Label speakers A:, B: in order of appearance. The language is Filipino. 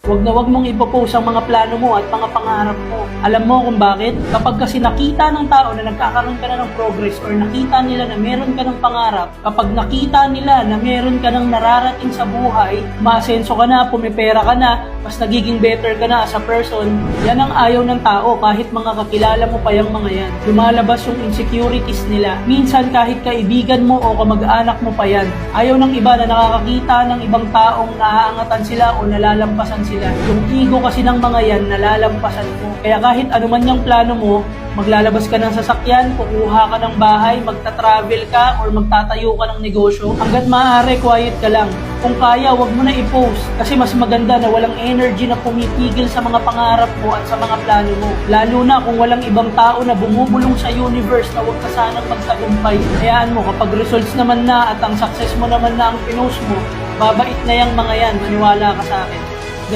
A: Wag mong ipopost ang mga plano mo at mga pangarap mo. Alam mo kung bakit? Kapag kasi nakita ng tao na nagkakaroon ka na ng progress or nakita nila na meron ka ng pangarap, kapag nakita nila na meron ka ng nararating sa buhay, maasenso ka na, pumipera ka na, mas nagiging better ka na as a person, yan ang ayaw ng tao kahit mga kakilala mo pa yung mga yan. Lumalabas yung insecurities nila. Minsan kahit kaibigan mo o kamag-anak mo pa yan. Ayaw ng iba na nakakakita ng ibang taong naaangatan sila o nalalampasan sila. Yung ego kasi ng mga yan, nalalampasan mo. Kaya kahit ano man yung plano mo, maglalabas ka ng sasakyan, kukuha ka ng bahay, magta-travel ka, or magtatayo ka ng negosyo, hanggat maaari, quiet ka lang. Kung kaya, wag mo na i-post. Kasi mas maganda na walang energy na pumipigil sa mga pangarap mo at sa mga plano mo. Lalo na kung walang ibang tao na bumubulong sa universe na wag ka sanang magtagumpay. Hayaan mo, kapag results naman na at ang success mo naman na ang pinost mo, babait na yung mga yan, maniwala ka sa akin.